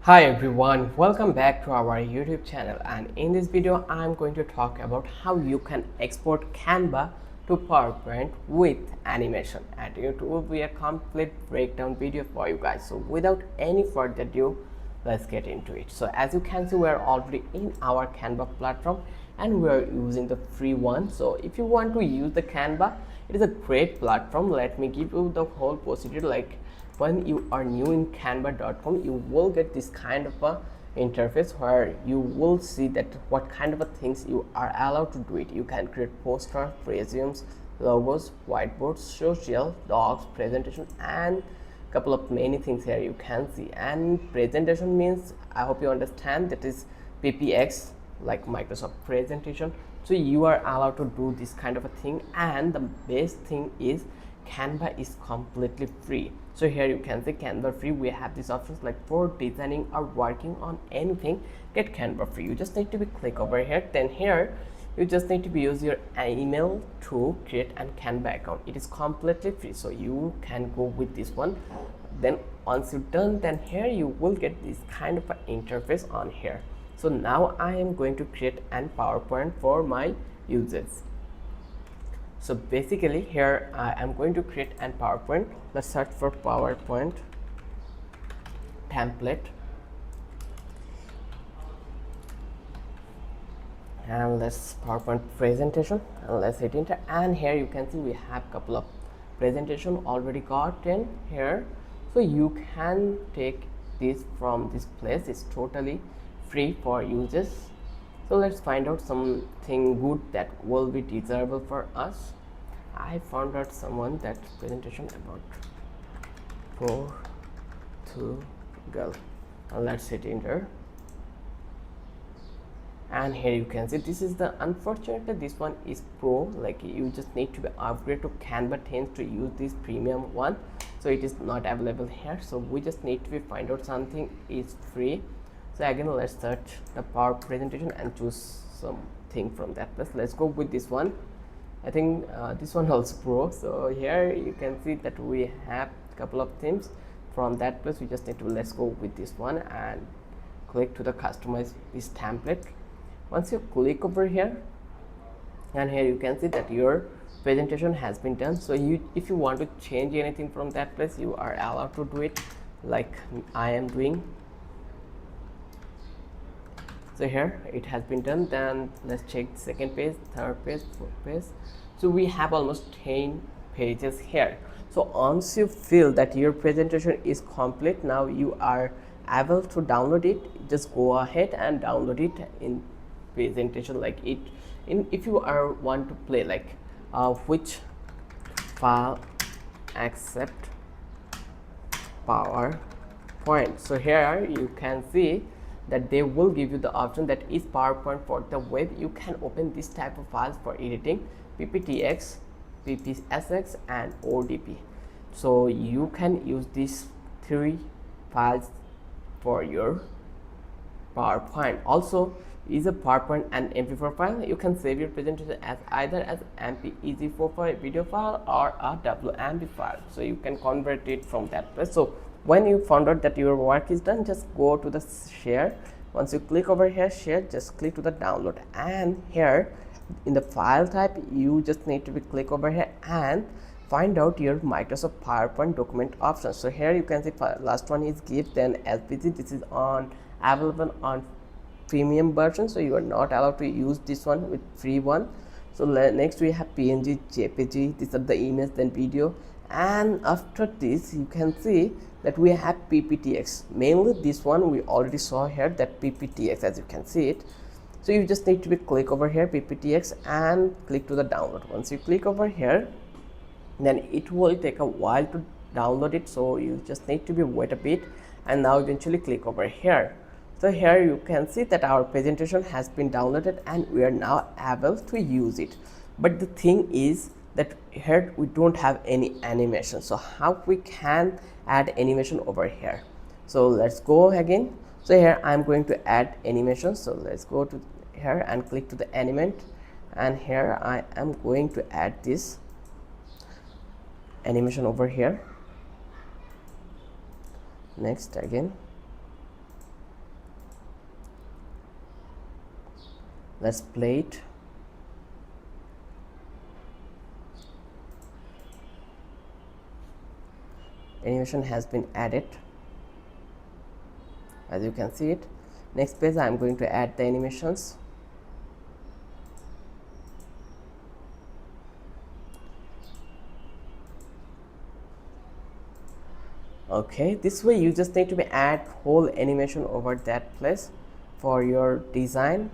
Hi everyone, welcome back to our YouTube channel, and in this video I'm going to talk about how you can export Canva to PowerPoint with animation, and it will be a complete breakdown video for you guys. So without any further ado, let's get into it. So as you can see, we are already in our Canva platform and we are using the free one. So if you want to use the Canva, it is a great platform. Let me give you the whole procedure. Like, when you are new in canva.com, you will get this kind of a interface where you will see that what kind of a things you are allowed to do it. You can create posters, resumes, logos, whiteboards, social, docs, presentation, and couple of many things here you can see. And presentation means, I hope you understand, that is ppx, like Microsoft presentation. So you are allowed to do this kind of a thing, and the best thing is Canva is completely free. So here you can see Canva free. We have these options like for designing or working on anything, get Canva free. You just need to be click over here. Then here you just need to be use your email to create an Canva account. It is completely free, so you can go with this one. Then once you're done, then here you will get this kind of an interface on here. So now I am going to create an PowerPoint for my users. So basically here I am going to create an PowerPoint. Let's search for PowerPoint template, and let's PowerPoint presentation, and let's hit enter. And here you can see we have a couple of presentation already gotten here. So you can take this from this place. It's totally free for users. So let's find out something good that will be desirable for us. I found out someone that presentation about Portugal, and let's hit enter. And here you can see this is the, unfortunately this one is pro, like you just need to be upgrade to Canva 10 to use this premium one, so it is not available here. So we just need to be find out something is free. So again, let's search the power presentation and choose something from that place. Let's go with this one. I think this one also pro. So here you can see that we have a couple of themes from that place. We just need to, let's go with this one and click to the customize this template. Once you click over here, and here you can see that your presentation has been done. So if you want to change anything from that place, you are allowed to do it, like I am doing. So here it has been done. Then let's check the second page, third page, fourth page. So we have almost 10 pages here. So once you feel that your presentation is complete, now you are able to download it. Just go ahead and download it in presentation, like it in, if you are want to play like which file accept PowerPoint. So here you can see that they will give you the option that is PowerPoint for the web. You can open this type of files for editing, PPTX, PPSX, and ODP. So you can use these three files for your PowerPoint. Also is a PowerPoint and MP4 file. You can save your presentation as either as MP4 file, video file, or a WMV file. So you can convert it from that place. So when you found out that your work is done, just go to the share. Once you click over here share, just click to the download, and here in the file type you just need to be click over here and find out your Microsoft PowerPoint document option. So here you can see last one is GIF, then SVG. This is on available on premium version, so you are not allowed to use this one with free one. So next we have PNG, JPG. These are the image, then video, and after this you can see that we have PPTX. Mainly this one we already saw here, that PPTX, as you can see it. So you just need to be click over here PPTX and click to the download. Once you click over here, then it will take a while to download it, so you just need to be wait a bit, and now eventually click over here. So here you can see that our presentation has been downloaded and we are now able to use it. But the thing is that here we don't have any animation. So how we can add animation over here? So let's go again. So here I'm going to add animation. So let's go to here and click to the animate, and here I am going to add this animation over here. Next again, Let's play it. Animation has been added, as you can see it. Next page, I'm going to add the animations. Okay, this way you just need to be add whole animation over that place for your design.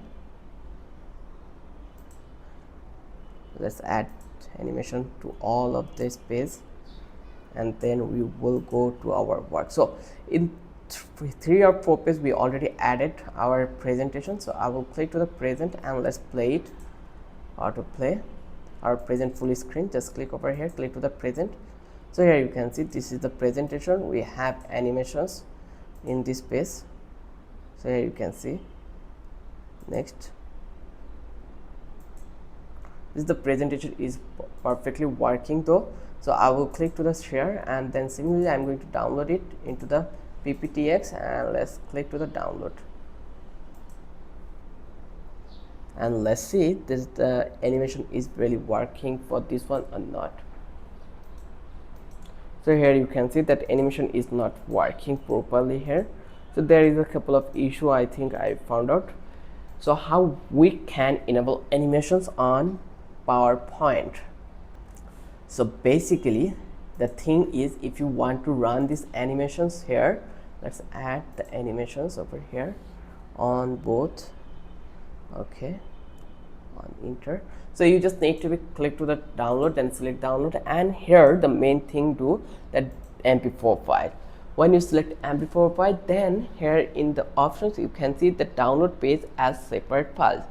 Let's add animation to all of this page, and then we will go to our work. So in 3 or 4 pages we already added our presentation, so I will click to the present and let's play it. Autoplay our present full screen. Just click over here, click to the present. So here you can see this is the presentation. We have animations in this page. So here you can see. Next, this the presentation is perfectly working though. So I will click to the share, and then similarly I'm going to download it into the PPTX, and let's click to the download. And let's see this the animation is really working for this one or not. So here you can see that animation is not working properly here. So there is a couple of issue I think I found out. So how we can enable animations on PowerPoint? So basically the thing is, if you want to run these animations here, let's add the animations over here on both. Okay, on enter. So you just need to be click to the download and select download, and here the main thing do that MP4 file. When you select MP4 file, then here in the options you can see the download page as separate files.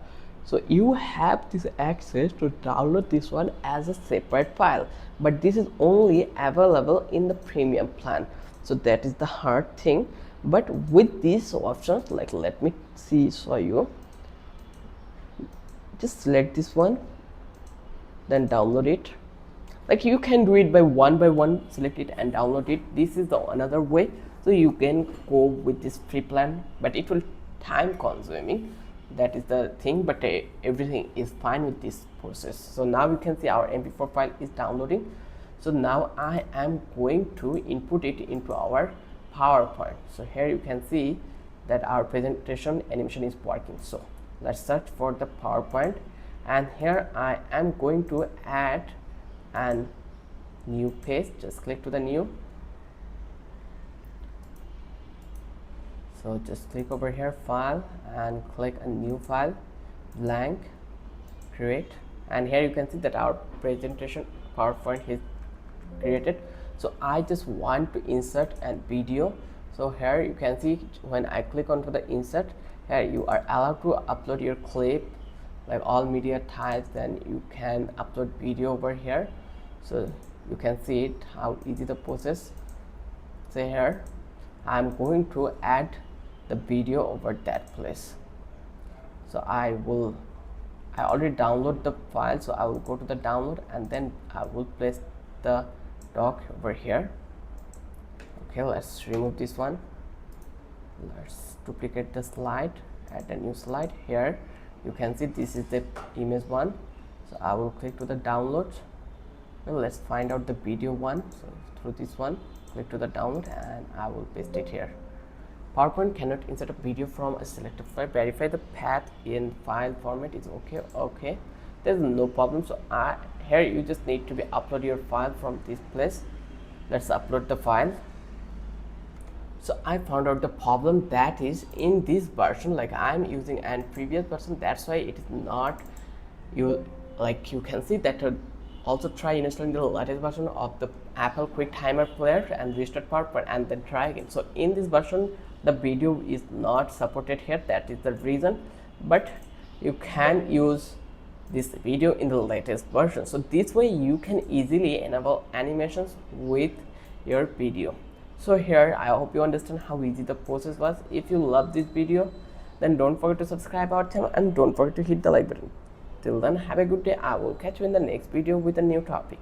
So you have this access to download this one as a separate file, but this is only available in the premium plan. So that is the hard thing. But with these options, like let me show you. Just select this one, then download it. Like you can do it by one, select it and download it. This is the another way. So you can go with this free plan, but it will time consuming. That is the thing, but everything is fine with this process. So now you can see our MP4 file is downloading. So now I am going to input it into our PowerPoint. So here you can see that our presentation animation is working. So let's search for the PowerPoint, and here I am going to add a new page. Just click to the new. So just click over here, file, and click a new file, blank, create, and here you can see that our presentation PowerPoint is created. So I just want to insert a video. So here you can see when I click onto the insert, here you are allowed to upload your clip, like all media types. Then you can upload video over here. So you can see it how easy the process. So here I'm going to add the video over that place. So I already download the file, so I will go to the download, and then I will place the doc over here. Okay, let's remove this one. Let's duplicate the slide, add a new slide. Here you can see this is the image one. So I will click to the download. Well, let's find out the video one. So through this one, click to the download, and I will paste it here. PowerPoint cannot insert a video from a selected file. Verify the path in file format is okay. Okay, there's no problem. So here you just need to be upload your file from this place. Let's upload the file. So I found out the problem, that is in this version, like I'm using an previous version, that's why it is not you. Like you can see that also try installing the latest version of the Apple Quick Timer Player and restart PowerPoint and then try again. So in this version the video is not supported here, that is the reason, but you can use this video in the latest version. So this way you can easily enable animations with your video. So here I hope you understand how easy the process was. If you love this video, then don't forget to subscribe our channel and don't forget to hit the like button. Till then, have a good day. I will catch you in the next video with a new topic.